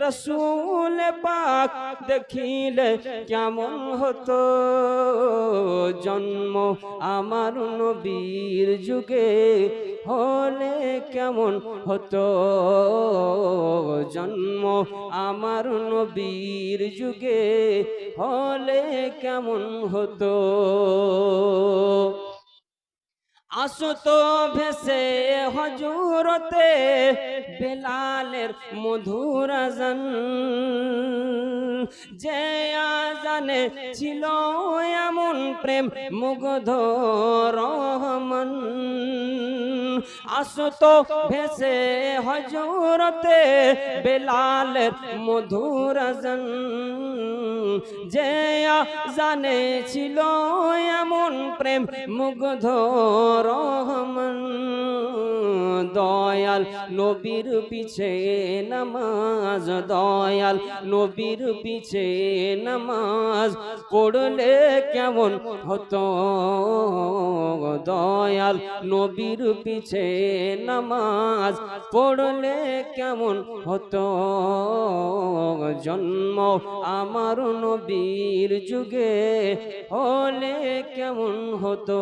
রসূল পাক দেখিলে কেমন হতো জন্ম আমার নবীর যুগে হলে কেমন হতো জন্ম আমার নবীর যুগে হলে কেমন হতো আসতো ভেসে হজরতে বেলালের মধুর আজান যে আজানে ছিল এমন প্রেম মুগ্ধ রহমান আসতো ভেসে হজরতে বেলালের মধুর আজান যে আজানে ছিল এমন প্রেম মুগ্ধ রহমান দয়াল নবীর পিছে নামাজ দয়াল নবীর পিছে নামাজ পড়লে কেমন হতো দয়াল নবীর পিছে নামাজ পড়লে কেমন হতো জন্ম আমার নবীর যুগে হলে কেমন হতো